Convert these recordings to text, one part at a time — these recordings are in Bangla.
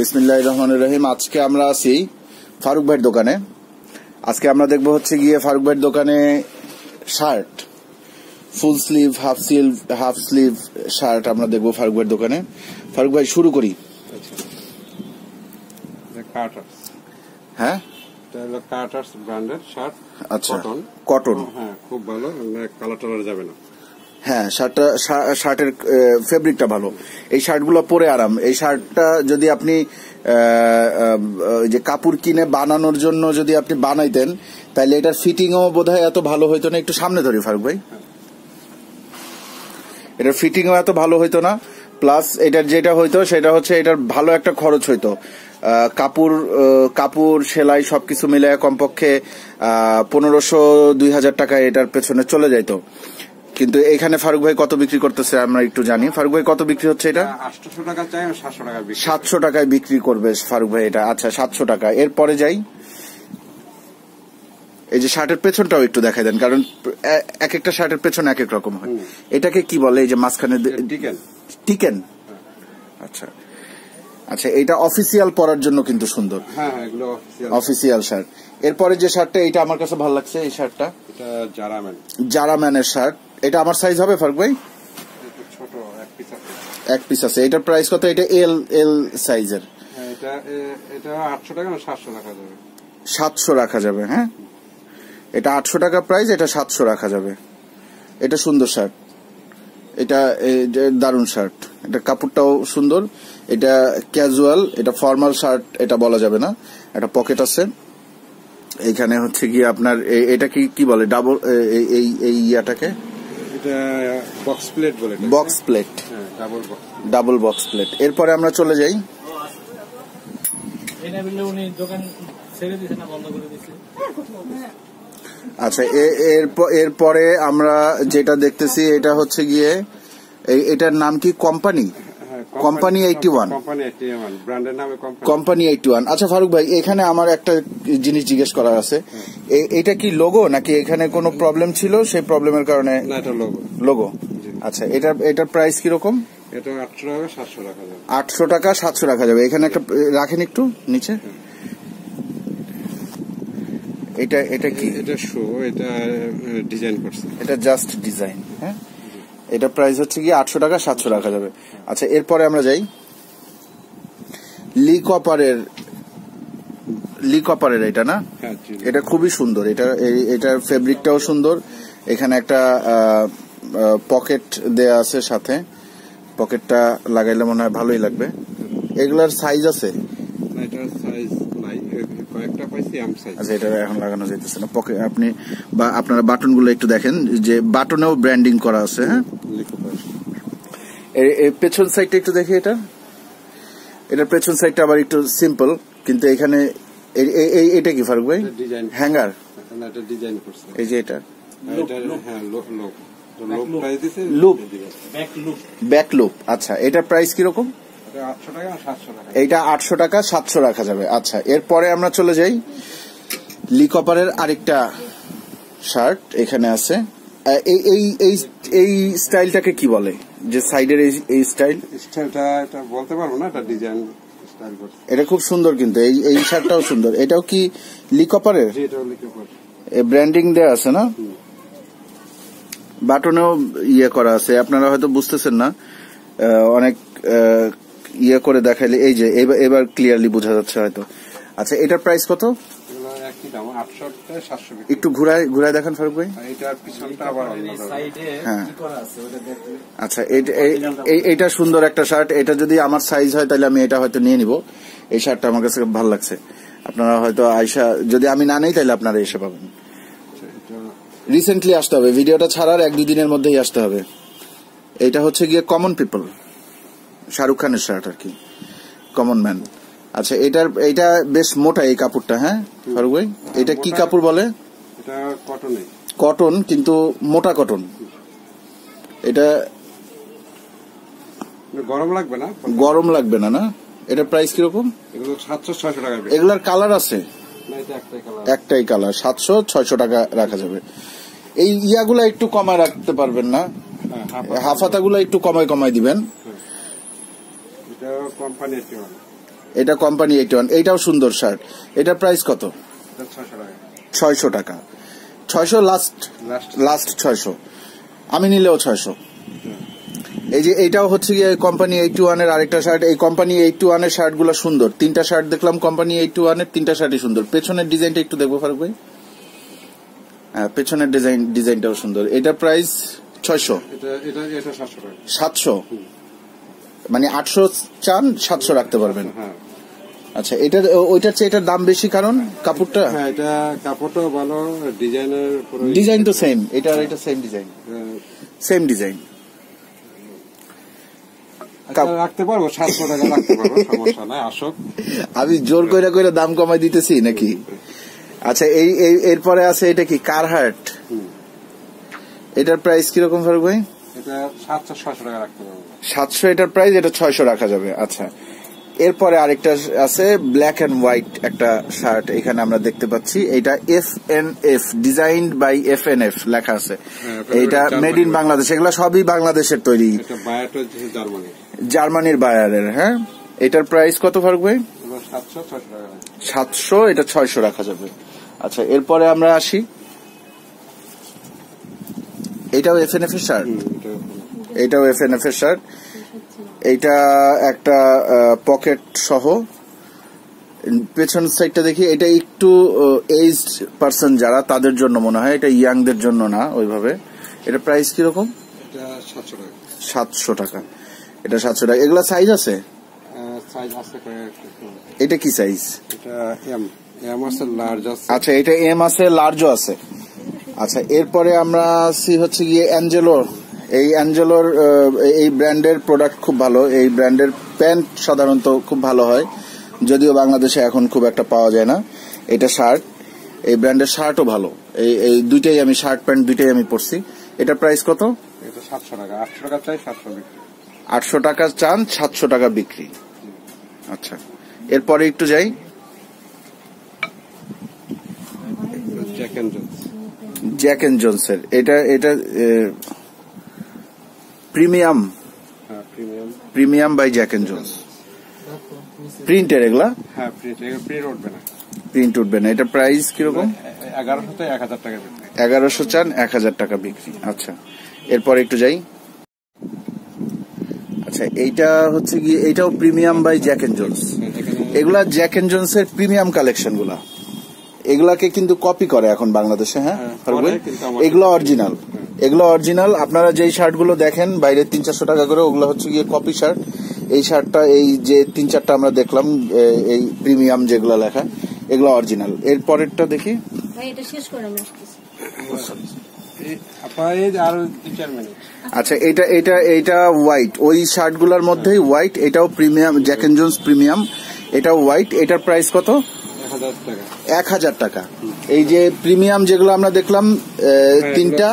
বিসমিল্লাহির রহমানির রহিম। আজকে আমরা আছি ফারুক ভাইয়ের দোকানে। আজকে আমরা দেখবো হচ্ছে গিয়ে ফারুক ভাইয়ের দোকানে shirt, full sleeve, half sleeve shirt আমরা দেখবো ফারুক ভাইয়ের দোকানে। ফারুক ভাই, শুরু করি। হ্যাঁ, কার্টার্স ব্র্যান্ডের শার্ট। আচ্ছা, কটন। হ্যাঁ, খুব ভালো, কালার টালার যাবে না। হ্যাঁ, শার্টের ফেব্রিকটা ভালো। এই শার্টগুলো পরে আরাম। এই শার্টটা যদি আপনি যে কাপড় কিনে বানানোর জন্য যদি আপনি বানাইতেন, তাহলে এটার ফিটিংও বোধহয় এত ভালো হইতো না। একটু সামনে ধরি ফারুক ভাই। এটার ফিটিংও এত ভালো হইতো না। প্লাস এটার যেটা হইতো সেটা হচ্ছে এটার ভালো একটা খরচ হইতো। কাপড় সেলাই সবকিছু মিলে কমপক্ষে 1500-2000 টাকা এটার পেছনে চলে যাইতো। কিন্তু এখানে ফারুক ভাই কত বিক্রি করতেছে আমরা একটু জানি। ফারুক ভাই, কত বিক্রি হচ্ছে এটা? 800 টাকা চাই, 700 টাকা। 700 টাকায় বিক্রি করবে ফারুক ভাই এটা। আচ্ছা, 700 টাকা। এরপরে যাই, এই যে শার্টের পেছনটাও একটু দেখাই দেন, কারণ এক একটা শার্টের পেছনে এক এক রকম হয়। এটাকে কি বলে? এই যে মাঝখানে টিকেন। আচ্ছা আচ্ছা, এটা অফিসিয়াল পরার জন্য কিন্তু সুন্দর। হ্যাঁ, এগুলো অফিসিয়াল শার্ট। এরপরে যে শার্টটা, এটা আমার কাছে ভালো লাগছে। এই শার্টটা, এটা জারাম্যানের শার্ট। এটা আমার সাইজ হবে ফারুক ভাই? ছোট এক পিস আছে। এটার প্রাইস কত? এটা এল সাইজের। এটা 800 টাকা না 700 রাখা যাবে? 700 রাখা যাবে। হ্যাঁ, এটা 800 টাকা প্রাইস, এটা 700 রাখা যাবে। এটা সুন্দর শার্ট, এটা দারুণ শার্ট। এটা কাপড়টাও সুন্দর। এটা ক্যাজুয়াল, এটা ফর্মাল শার্ট এটা বলা যাবে না। একটা পকেট আছে এইখানে। হচ্ছে গিয়ে আপনার এটা কি বলে? ডাবল এই ইয়াটাকে বক্স প্লেট বলে। Box plate, double box plate. এরপরে আমরা চলে যাই। আচ্ছা, এরপরে আমরা যেটা দেখতেছি এটা হচ্ছে গিয়ে এটার নাম কি? কোম্পানি 81। কোম্পানি 81। আচ্ছা ফারুক ভাই, এখানে আমার একটা জিনিস জিজ্ঞেস করার আছে। এটা কি লোগো নাকি এখানে কোনো প্রবলেম ছিল, সেই প্রবলেমের কারণে? না, এটা লোগো। আচ্ছা, এটার প্রাইস কিরকম? এটা 800 টাকা 700 রাখা যাবে। 800 টাকা 700 রাখা যাবে। এখানে একটা রাখেন একটু নিচে। এটা কি? এটা এটা ডিজাইন করছে। এটা জাস্ট ডিজাইন। হ্যাঁ, এটা প্রাইস হচ্ছে কি 800 টাকা 700 রাখা যাবে। আচ্ছা, এরপরে আমরা যাই লি কপারের। এটা না, এটা খুবই সুন্দর। এটার ফেব্রিকটাও সুন্দর। এখানে একটা পকেট দেয়া আছে সাথে। পকেটটা লাগাইলে মনে হয় ভালোই লাগবে। এগুলার সাইজ আছে? এটার সাইজ নাই, কয়েকটা পাইছি এম সাইজ। আচ্ছা, এটা এখন লাগানো যাইতেছে না। পকেট আপনি বা আপনারা বাটনগুলো একটু দেখেন, যে বাটনেও ব্র্যান্ডিং করা আছে। হ্যাঁ, পেছন সাইডটা একটু দেখি। এটার পেছন সাইডটা আবার একটু সিম্পল, কিন্তু এখানে এটা কি ফারুক ভাই? হ্যাঙ্গার। এই যে এটা ব্যাক লুপ। আচ্ছা, এটার প্রাইস কিরকম? এইটা 800 টাকা 700 রাখা যাবে। আচ্ছা, এরপরে আমরা চলে যাই লি কপারের আরেকটা শার্ট এখানে আছে। এই স্টাইলটাকে কি বলে? যে সাইডের এই স্টাইলটা এটা বলতে পারবো না, এটা ডিজাইন স্টাইল করছে। এটা খুব সুন্দর, কিন্তু এই শার্টটাও সুন্দর। এটাও কি লি কপারের? এটাও লি কপার। ব্র্যান্ডিং দেয়া আছে না? বাটনেও ইয়ে করা আছে। আপনারা হয়তো বুঝতেছেন না, অনেক ইয়ে করে দেখাইলে এই যে এবার ক্লিয়ারলি বোঝা যাচ্ছে হয়তো। আচ্ছা, এটার প্রাইস কত? একটু ঘুরায় দেখান ফারুক ভাই। হ্যাঁ, আচ্ছা, এইটা সুন্দর একটা শার্ট। এটা যদি আমার সাইজ হয় তাহলে আমি এটা হয়তো নিয়ে নিব। এই শার্টটা আমার কাছে ভালো লাগছে। আপনারা হয়তো আইসা, যদি আমি না নেই তাহলে আপনারা এসে পাবেন। রিসেন্টলি আসতে হবে, ভিডিওটা ছাড়ার 1-2 দিনের মধ্যেই আসতে হবে। এটা হচ্ছে গিয়ে কমন পিপল, শাহরুখ খানের শার্ট আর কি, কমন ম্যান। আচ্ছা, এটা বেশ মোটা এই কাপড়টা। হ্যাঁ ফারুক ভাই, এটা কি কাপড় বলে? এটা কটন, কিন্তু মোটা কটন। এটা গরম লাগবে না? না, এটার প্রাইস কিরকম? এগুলো 700-600 টাকা। এগুলার কালার আছে? একটাই কালার। 700-600 টাকা রাখা যাবে। এই ইয়াগুলা একটু কমায় রাখতে পারবেন না? হাফাতাগুলো একটু কমায় দিবেন। এটা কোম্পানি 81, এইটাও সুন্দর শার্ট। এটার প্রাইস কত? 600 টাকা। 600 লাস্ট 600, আমি নিলেও 600। এই যে এইটাও হচ্ছে গিয়ে কোম্পানি 81 এর আরেকটা শার্ট। এই কোম্পানি 81 এর শার্ট গুলো সুন্দর। 3টা শার্ট দেখলাম কোম্পানি 81 এর, 3টা শার্টই সুন্দর। পেছনের ডিজাইনটা একটু দেখবো ফারুক ভাই। হ্যাঁ, পেছনের ডিজাইনটাও সুন্দর। এটা প্রাইস 600। এটা 700, মানে 800 চান 700 রাখতে পারবেন। আচ্ছা, এটা ওইটার চেয়ে এটার দাম বেশি কারণ কাপড়টা? হ্যাঁ, এটা কাপড়টাও ভালো, ডিজাইন তো সেম, এটা সেম ডিজাইন, সেম ডিজাইন। রাখতে পারবো 700 টাকা রাখতে পারবো, সমস্যা নাই, আসুক। আমি জোর কইরা দাম কমাই দিতেছি নাকি? আচ্ছা, এরপরে আছে এটা কি কারহার্ট, এটার প্রাইস কিরকম ফারুক ভাই? এটা 700-600 টাকা রাখতে পারবো। 700 এটার প্রাইস, এটা 600 রাখা যাবে। আচ্ছা, এরপরে আরেকটা আছে ব্ল্যাক এন্ড হোয়াইট একটা শার্ট, এখানে আমরা দেখতে পাচ্ছি। এটা FNF, ডিজাইনড বাই FNF লেখা আছে। এটা মেড ইন বাংলাদেশ, এগুলা সবই বাংলাদেশের তৈরি, জার্মানির বায়ারের। হ্যাঁ, এটার প্রাইস কত ফারুক ভাই? 700, এটা 600 রাখা যাবে। আচ্ছা, এরপরে আমরা আসি, এটাও FNF এর শার্ট, এটাও FNF এর শার্ট। এইটা একটা পকেট সহ। পেছন সাইডটা দেখি, এটা একটু এজড পারসন যারা, তাদের জন্য মনে হয়, এটা ইয়াংদের জন্য না ওইভাবে। এটা প্রাইস কিরকম? এটা 700 টাকা। 700 টাকা, এটা 700 টাকা। এগুলা সাইজ আছে? এটা কি সাইজ? এটা এম আছে, লার্জ আছে। আচ্ছা, এটা এম আছে, লার্জও আছে। আচ্ছা, এরপরে আমরা আসি হচ্ছে গিয়ে অ্যাঞ্জেলোর। এই অ্যাঞ্জেলোর এই ব্র্যান্ডের প্রোডাক্ট খুব ভালো। এই ব্র্যান্ডের প্যান্ট সাধারণত খুব ভালো হয়, যদিও বাংলাদেশে এখন খুব একটা পাওয়া যায় না। এটা শার্ট, এই ব্র্যান্ডের শার্টও ভালো। এই দুইটাই আমি শার্ট প্যান্ট দুইটাই আমি পরছি। এটার প্রাইস কত? এটা 700 টাকা। 800 টাকা চাই, 700 বিক্রি। 800 টাকা চান, 700 টাকা বিক্রি। আচ্ছা, এরপরে একটু যাই, জ্যাক এন্ড জোনসের। এটা premium by Jack and Jones. প্রিন্টের এগুলা? হ্যাঁ, প্রিন্ট উঠবে না, প্রিন্ট উঠবে না। এটা প্রাইস কিরকম? 1100 টাকা। 1100 চান, 1000 টাকা বিক্রি। আচ্ছা, এরপর একটু যাই। আচ্ছা, এইটা হচ্ছে কি, এইটাও premium by Jack and Jones. এগুলা জ্যাক এন্ড জোনস এর প্রিমিয়াম কালেকশন গুলা, এগুলাকে কিন্তু কপি করে এখন বাংলাদেশে। হ্যাঁ, এগুলো অরিজিনাল, এগুলো অরিজিনাল। আপনারা যেই শার্ট গুলো দেখেন বাইরে 300-400 টাকা করে, ওগুলো হচ্ছে গিয়ে কপি শার্ট। এই শার্টটা, এই যে 3-4টা আমরা দেখলাম, এই প্রিমিয়াম যেগুলো লেখা, এগুলো অরিজিনাল। এর পরেরটা দেখি। আচ্ছা, এটা হোয়াইট, ওই শার্ট গুলার মধ্যেই হোয়াইট। এটাও premium, Jack and Jones premium, এটাও হোয়াইট। এটার প্রাইস কত? 1000 টাকা। এই যে প্রিমিয়াম যেগুলো আমরা দেখলাম 3টা,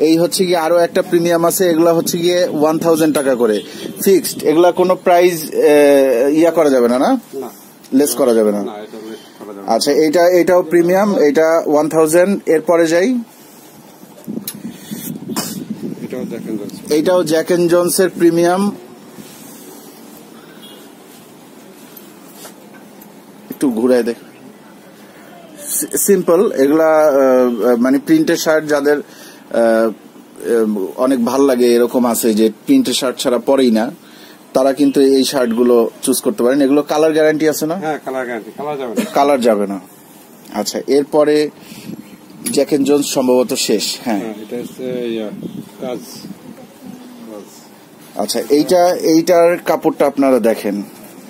এই হচ্ছে গিয়ে আরো একটা প্রিমিয়াম আছে, এগুলা হচ্ছে গিয়ে 1000 টাকা করে ফিক্সড। এগুলা কোনো প্রাইস ইয়া করা যাবে না, না লেস করা যাবে না। আচ্ছা, এটাও প্রিমিয়াম, এটা 1000। এরপরে যাই, এটাও জ্যাক এন্ড জোনস এর প্রিমিয়াম। একটু ঘুরাই দেখ, সিম্পল। এগুলা মানে প্রিন্টের শার্ট যাদের অনেক ভাল লাগে, এরকম আছে যে প্রিন্টের শার্ট ছাড়া পরেই না, তারা কিন্তু এই শার্ট গুলো চুজ করতে পারেন। এগুলো কালার গ্যারান্টি আছে না? হ্যাঁ, কালার গ্যারান্টি, কালার যাবে না। আচ্ছা, এরপরে জ্যাক এন্ড জোনস সম্ভবত শেষ। হ্যাঁ, এটা হচ্ছে কাজ। আচ্ছা, এইটার কাপড়টা আপনারা দেখেন,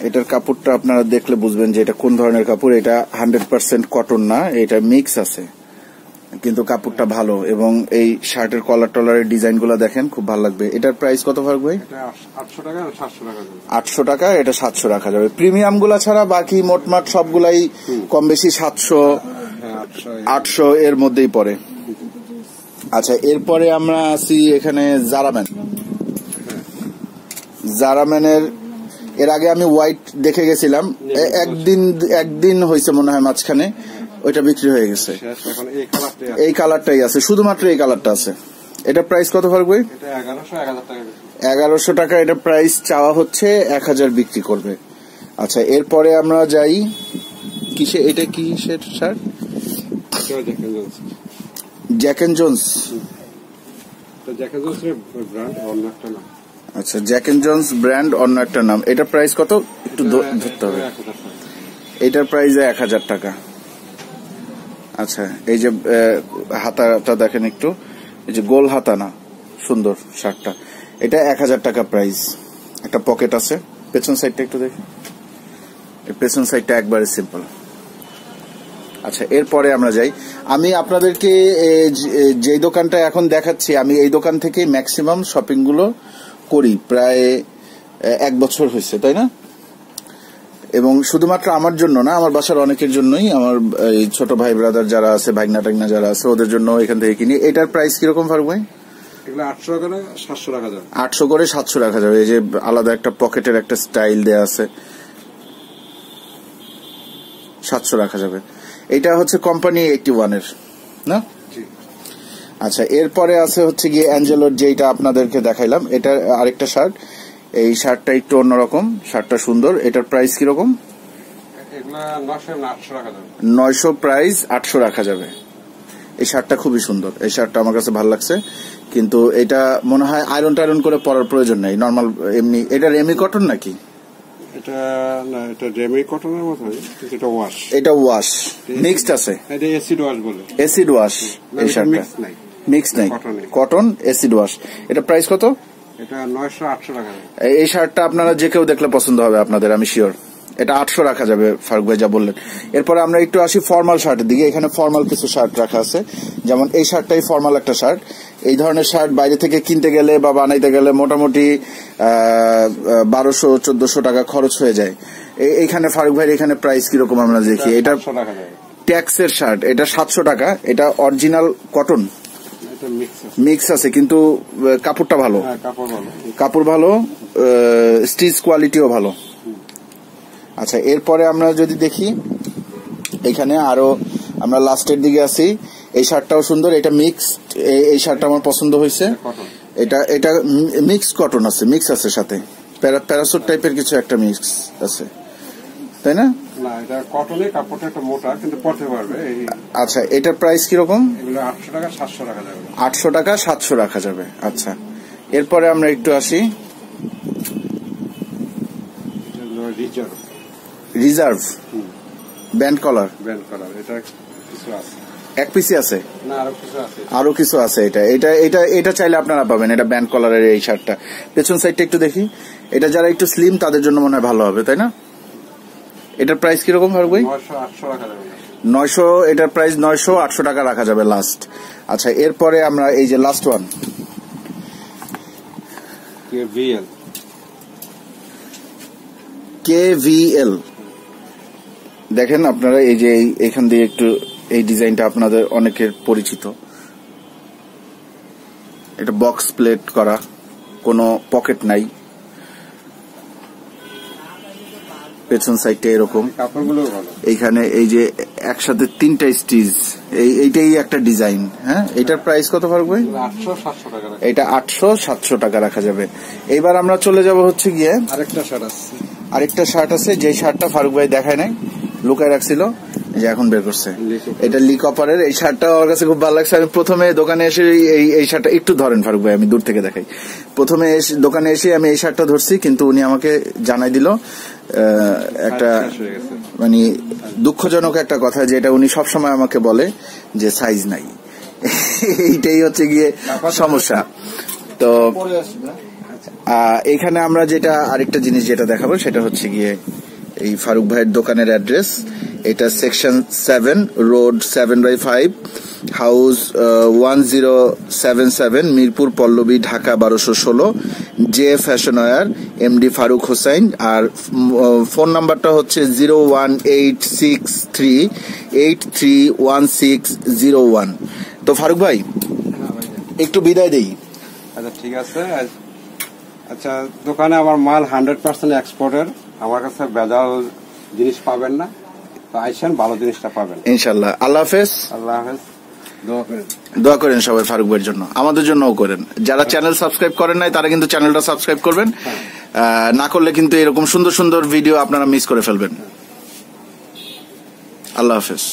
এটার কাপড়টা আপনারা দেখলে বুঝবেন যে এটা কোন ধরনের কাপড়। এটা 100% কটন না, এটা মিক্স আছে, কিন্তু কাপড়টা ভালো। এবং এই শার্টের কলার টলারের ডিজাইন গুলা দেখেন, খুব ভালো লাগবে। এটার প্রাইস কত ফারুক ভাই? 800 টাকা, 700 টাকা। 800 টাকা, এটা 700 রাখা যাবে। প্রিমিয়াম গুলা ছাড়া বাকি মোটমাট সবগুলাই কম বেশি 700, 800 এর মধ্যেই পড়ে। আচ্ছা, এরপরে আমরা আসি এখানে জারাম্যানের। এর আগে আমি হোয়াইট দেখে গেছিলাম, একদিন হয়েছে মনে হয় মাঝখানে, ওইটা বিক্রি হয়ে গেছে। এই কালারটাই আছে, শুধুমাত্র এই কালারটা আছে। এটা প্রাইস কত ফারুক ভাই? 1100 টাকা। 1100 টাকা এটা প্রাইস চাওয়া হচ্ছে, 1000 বিক্রি করবে। আচ্ছা, এরপরে আমরা যাই কিসে, এটা কিসের শার্ট? Jack and Jones. আচ্ছা, জ্যাক এন্ড জোন্স ব্র্যান্ড, অন্য একটা নাম। এটার প্রাইস কত একটু ধরতে হবে। এটার প্রাইস 1000 টাকা। আচ্ছা, এই যে হাতাটা দেখেন একটু, এই যে গোল হাতা না, সুন্দর শার্টটা, এটা 1000 টাকা প্রাইস। একটা পকেট আছে, পেছন সাইডটা একটু দেখি, পেছন সাইডটা একবারে সিম্পল। আচ্ছা, এরপরে আমরা যাই। আমি আপনাদেরকে যে দোকানটা এখন দেখাচ্ছি, আমি এই দোকান থেকে ম্যাক্সিমাম শপিং গুলো করি, প্রায় 1 বছর হয়েছে, তাই না? এবং শুধুমাত্র আমার জন্য না, আমার বাসার অনেকের জন্যই, আমার এই ছোট ভাই ব্রাদার যারা আছে, ভাগনা টাগনা যারা আছে, ওদের জন্য এখান থেকে কিনি। এটার প্রাইস কিরকম ফারুক ভাই? 800 করে 700 রাখা যাবে। 800 করে 700 রাখা যাবে। এই যে আলাদা একটা পকেটের একটা স্টাইল দেয়া আছে, 700 রাখা যাবে। এটা হচ্ছে কোম্পানি 81 এর না? আচ্ছা, এরপরে আছে হচ্ছে গিয়ে অ্যাঞ্জেলোর, যেটা আপনাদেরকে দেখাইলাম। এটা আরেকটা শার্ট, এই শার্টটা একটু অন্যরকম, শার্টটা সুন্দর। এটার প্রাইস কিরকম? 900 প্রাইস, 800 রাখা যাবে। এই শার্টটা খুবই সুন্দর, এই শার্টটা আমার কাছে ভালো লাগছে, কিন্তু এটা মনে হয় আয়রন টায়রন করে পরার প্রয়োজন নেই, নর্মাল এমনি। এটা রেমি কটন নাকি? এটা না, এটা রেমি কটনের মতো, এটা ওয়াশ। এটা ওয়াশ মিক্সড আছে, এটা অ্যাসিড ওয়াশ বলে, অ্যাসিড ওয়াশ। এই শার্টটা মিক্স নাই, কটন অ্যাসিড ওয়াশ। এটা প্রাইস কত? এটা 900-800 টাকা। এই শার্টটা আপনারা যে কেউ দেখলে পছন্দ হবে আপনাদের, আমি শিওর। এটা 800 রাখা যাবে ফারুক ভাই যা বললেন। এরপরে আমরা একটু আসি ফর্মাল শার্টের দিকে। এখানে ফর্মাল কিছু শার্ট রাখা আছে, যেমন এই শার্টটাই ফর্মাল একটা শার্ট। এই ধরনের শার্ট বাইরে থেকে কিনতে গেলে বা বানাইতে গেলে মোটামুটি 1200-1400 টাকা খরচ হয়ে যায়। এইখানে ফারুক ভাইয়ের এখানে প্রাইস কিরকম আমরা দেখি। এটা ট্যাক্সের শার্ট, এটা 700 টাকা। এটা অরিজিনাল কটন, মিক্স আছে, কিন্তু কাপড়টা ভালো, কাপড় ভালো, স্টিচ কোয়ালিটিও ভালো। আচ্ছা, এরপরে আমরা যদি দেখি, এখানে আরো আমরা লাস্টের দিকে আছি। এই শার্টটাও সুন্দর, এটা মিক্সড। এই শার্টটা আমার পছন্দ হয়েছে। এটা মিক্স কটন আছে, মিক্স আছে সাথে প্যারাসুট টাইপের কিছু একটা মিক্স আছে, তাই না? না, এটা কটনের কাপড়টা একটা মোটা, কিন্তু পরতে পারবে। আচ্ছা, এটার প্রাইস কিরকম? এগুলো 800 টাকা 700 রাখা যাবে। 800 টাকা 700 রাখা যাবে। আচ্ছা, এরপরে আমরা একটু আসি রিজার্ভ ব্যান্ড কলার। এটা কিছু আছে, এক পিসি আছে না আরো কিছু আছে, আরো কিছু আছে। এটা চাইলে আপনারা পাবেন। এটা ব্যান্ড কলারের এই শার্টটা। পেছন সাইডটা একটু দেখি। এটা যারা একটু স্লিম তাদের জন্য মনে হয় ভালো হবে, তাই না? এটার প্রাইস কিরকম ফারুক ভাই? 900-800 রাখা যাবে। 900, এটার প্রাইস 900-800 টাকা রাখা যাবে লাস্ট। আচ্ছা, এরপরে আমরা এই যে লাস্ট ওয়ান, KVL। দেখেন আপনারা, এই যে এখান দিয়ে একটু, এই ডিজাইনটা আপনাদের অনেকের পরিচিত। এটা বক্স প্লেট করা, কোনো পকেট নাই, পেছন সাইডটা এরকম, এইখানে এই যে একসাথে 3টা স্টিচ, এইটাই একটা ডিজাইন। হ্যাঁ, এটার প্রাইস কত ফারুক ভাই? 800-700 টাকা। এটা 800-700 টাকা রাখা যাবে। এইবার আমরা চলে যাব হচ্ছে গিয়ে আরেকটা শার্ট আছে, যে শার্টটা ফারুক ভাই দেখায় নাই, লুকায় রাখছিল, যে এখন বের করছে। এটা লি কপারের। এই শার্টটা আমার কাছে খুব ভালো লাগছে। আমি প্রথমে দোকানে এসে এই শার্টটা একটু ধরেন ফারুক ভাই, আমি দূর থেকে দেখাই। প্রথমে দোকানে এসে আমি এই শার্টটা ধরছি, কিন্তু উনি আমাকে জানাই দিল একটা মানে দুঃখজনক একটা কথা, যেটা উনি সবসময় আমাকে বলে যে সাইজ নাই। এইটাই হচ্ছে গিয়ে সমস্যা। তো এখানে আমরা যেটা আরেকটা জিনিস যেটা দেখাবো, সেটা হচ্ছে গিয়ে এই ফারুক ভাইয়ের দোকানের অ্যাড্রেস। এটা section 7, road 7/5, house 1077, Mirpur Pallabi, Dhaka 1216, J fashion wear, MD Faruk Hossain. আর ফোন নাম্বারটা হচ্ছে 01863831601। তো ফারুক ভাই, একটু বিদায় দেই। আচ্ছা, ঠিক আছে। আচ্ছা, দোকানে আমার মাল 100% এক্সপোর্টের। আমার কাছে ভেজাল জিনিস পাবেন না, তো আইসেন, ভালো জিনিসটা পাবেন ইনশাল্লাহ। আল্লাহ হাফেজ। আল্লাহ হাফেজ। দোয়া করেন সবাই ফারুক ভাইয়ের জন্য, আমাদের জন্যও করেন। যারা চ্যানেল সাবস্ক্রাইব করেন নাই তারা কিন্তু চ্যানেলটা সাবস্ক্রাইব করবেন। না করলে কিন্তু এরকম সুন্দর সুন্দর ভিডিও আপনারা মিস করে ফেলবেন। আল্লাহ হাফেজ।